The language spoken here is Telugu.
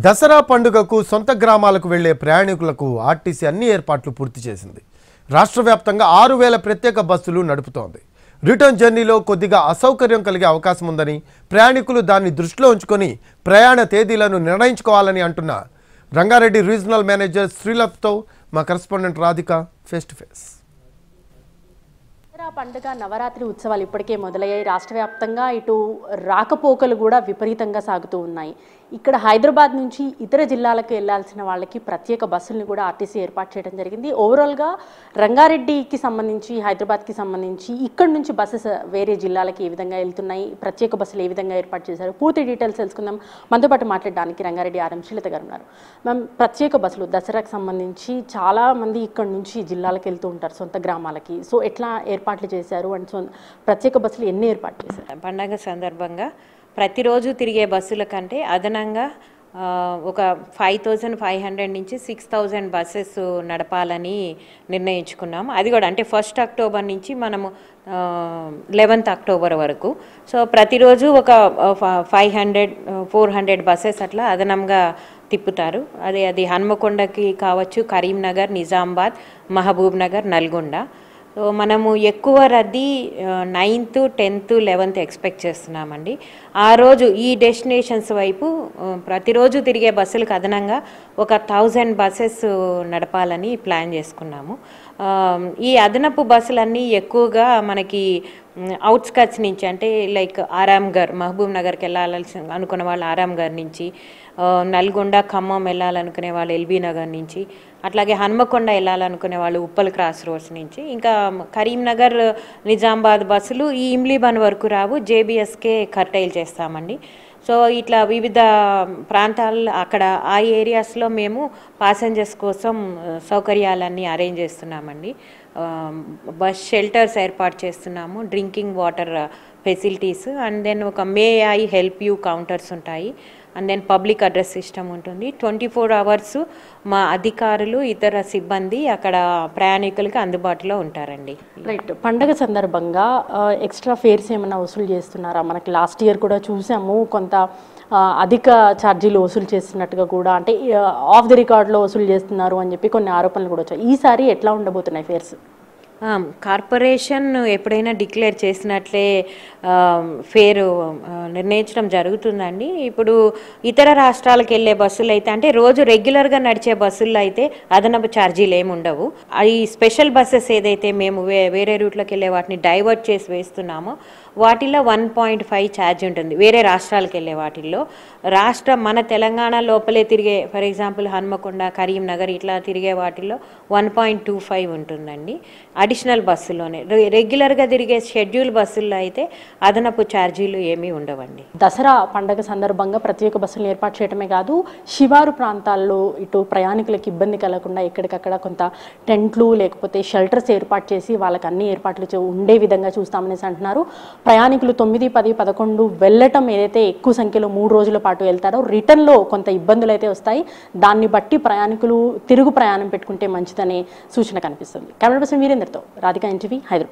దసరా పండుగకు సొంత గ్రామాలకు వెళ్లే ప్రయాణికులకు ఆర్టీసీ అన్ని ఏర్పాట్లు పూర్తి చేసింది. రాష్ట్ర వ్యాప్తంగా 6000 ప్రత్యేక బస్సులు నడుపుతోంది. రిటర్న్ జర్నీలో కొద్దిగా అసౌకర్యం కలిగే అవకాశం ఉందని, ప్రయాణికులు దాన్ని దృష్టిలో ఉంచుకొని ప్రయాణ తేదీలను నిర్ణయించుకోవాలని అంటున్న రంగారెడ్డి రీజనల్ మేనేజర్ శ్రీలతతో మా correspondent Radhika face to face. Dasara పండుగ నవరాత్రి ఉత్సవాలు ఇప్పటికే మొదలయ్యాయి. రాష్ట్ర వ్యాప్తంగా ఇటు రాకపోకలు కూడా విపరీతంగా సాగుతూ ఉన్నాయి. ఇక్కడ హైదరాబాద్ నుంచి ఇతర జిల్లాలకు వెళ్లాల్సిన వాళ్ళకి ప్రత్యేక బస్సులను కూడా ఆర్టీసీ ఏర్పాటు చేయడం జరిగింది. ఓవరాల్గా రంగారెడ్డికి సంబంధించి, హైదరాబాద్కి సంబంధించి ఇక్కడ నుంచి బస్సెస్ వేరే జిల్లాలకి ఏ విధంగా వెళ్తున్నాయి, ప్రత్యేక బస్సులు ఏ విధంగా ఏర్పాటు చేశారు, పూర్తి డీటెయిల్స్ తెలుసుకుందాం. మనతో పాటు మాట్లాడడానికి రంగారెడ్డి ఆర్ఎం శ్రీలత గారు ఉన్నారు. మ్యామ్, ప్రత్యేక బస్సులు దసరాకు సంబంధించి చాలా మంది ఇక్కడ నుంచి జిల్లాలకు వెళ్తూ ఉంటారు, సొంత గ్రామాలకి. సో ఎట్లా ఏర్పాట్లు చేశారు అండ్ ప్రత్యేక బస్సులు ఎన్ని ఏర్పాటు చేశారు? పండగ సందర్భంగా ప్రతిరోజు తిరిగే బస్సుల కంటే అదనంగా ఒక 5500 నుంచి 6000 బస్సెస్ నడపాలని నిర్ణయించుకున్నాము. అది కూడా అంటే 1 అక్టోబర్ నుంచి మనము 11 అక్టోబర్ వరకు. సో ప్రతిరోజు ఒక 500-400 బస్సెస్ అట్లా అదనంగా తిప్పుతారు. అది హన్మకొండకి కావచ్చు, కరీంనగర్, నిజామాబాద్, మహబూబ్ నగర్, నల్గొండ. సో మనము ఎక్కువ రద్దీ 9th, 10th, 11th ఎక్స్పెక్ట్ చేస్తున్నామండి. ఆ రోజు ఈ డెస్టినేషన్స్ వైపు ప్రతిరోజు తిరిగే బస్సులకు అదనంగా ఒక 1000 బస్సెస్ నడపాలని ప్లాన్ చేసుకున్నాము. ఈ అదనపు బస్సులన్నీ ఎక్కువగా మనకి అవుట్స్కట్స్ నుంచి, అంటే లైక్ ఆరాంఘర్, మహబూబ్ నగర్కి వెళ్ళాల్సి అనుకున్న వాళ్ళు ఆరాంఘర్ నుంచి, నల్గొండ, ఖమ్మం వెళ్ళాలనుకునే వాళ్ళు ఎల్బీ నగర్ నుంచి, అట్లాగే హన్మకొండ వెళ్ళాలనుకునే వాళ్ళు ఉప్పల్ క్రాస్ రోడ్స్ నుంచి, ఇంకా కరీంనగర్, నిజామాబాద్ బస్సులు ఈ ఇమ్లీబన్ వరకు రావు, జేబీఎస్కే కర్టైల్ చేస్తామండి. సో ఇట్లా వివిధ ప్రాంతాల్లో అక్కడ ఆ ఏరియాస్లో మేము ప్యాసింజర్స్ కోసం సౌకర్యాలన్నీ అరేంజ్ చేస్తున్నామండి. బస్ షెల్టర్స్ ఏర్పాటు చేస్తున్నాము, drinking water facilities, and then ఒక may I help you counters ఉంటాయి, and then public address system ఉంటుంది. 24 hours మా అధికారులు, ఇతర సిబ్బంది అక్కడ ప్రయాణికులకి అందుబాటులో ఉంటారండి. రైట్. పండగ సందర్భంగా ఎక్స్ట్రా ఫేర్స్ ఏమైనా వసూలు చేస్తున్నారా? మనకి లాస్ట్ ఇయర్ కూడా చూసాము, కొంత అధిక ఛార్జీలు వసూలు చేస్తున్నట్టుగా కూడా, అంటే ఆఫ్ ది రికార్డ్లో వసూలు చేస్తున్నారు అని చెప్పి కొన్ని ఆరోపణలు కూడా వచ్చాయి. ఈసారి ఎట్లా ఉండబోతున్నాయి ఫేర్స్? కార్పొరేషన్ ఎప్పుడైనా డిక్లేర్ చేసినట్లే ఫేరు నిర్ణయించడం జరుగుతుందండి. ఇప్పుడు ఇతర రాష్ట్రాలకు వెళ్ళే బస్సులు అయితే, అంటే రోజు రెగ్యులర్గా నడిచే బస్సుల్లో అయితే అదనపు ఛార్జీలు ఏమి ఉండవు. ఈ స్పెషల్ బస్సెస్ ఏదైతే మేము వేరే రూట్లోకి వెళ్ళే వాటిని డైవర్ట్ చేసి వేస్తున్నామో వాటిల్లో 1.5 ఛార్జ్ ఉంటుంది. వేరే రాష్ట్రాలకు వెళ్ళే వాటిల్లో మన తెలంగాణ లోపలే తిరిగే, ఫర్ ఎగ్జాంపుల్ హన్మకొండ, కరీంనగర్ ఇట్లా తిరిగే వాటిల్లో 1.25 ఉంటుందండి అడిషనల్ బస్సులోనే. రెగ్యులర్గా తిరిగే షెడ్యూల్ బస్సుల్లో అయితే అదనపు ఛార్జీలు ఏమీ ఉండవండి. దసరా పండగ సందర్భంగా ప్రత్యేక బస్సులను ఏర్పాటు చేయడమే కాదు, శివారు ప్రాంతాల్లో ఇటు ప్రయాణికులకు ఇబ్బంది కలగకుండా ఎక్కడికక్కడ కొంత టెంట్లు లేకపోతే షెల్టర్స్ ఏర్పాటు చేసి వాళ్ళకి అన్ని ఏర్పాట్లు ఉండే విధంగా చూస్తామనేసి అంటున్నారు. ప్రయాణికులు 9, 10, 11 వెళ్ళటం ఏదైతే ఎక్కువ సంఖ్యలో 3 రోజుల పాటు వెళ్తారో, రిటర్న్లో కొంత ఇబ్బందులు అయితే వస్తాయి. దాన్ని బట్టి ప్రయాణికులు తిరుగు ప్రయాణం పెట్టుకుంటే మంచిదనే సూచన కనిపిస్తుంది. కెమెరా పర్సన్ వీరేందర్తో రాధిక, ఎన్టీవీ, హైదరాబాద్.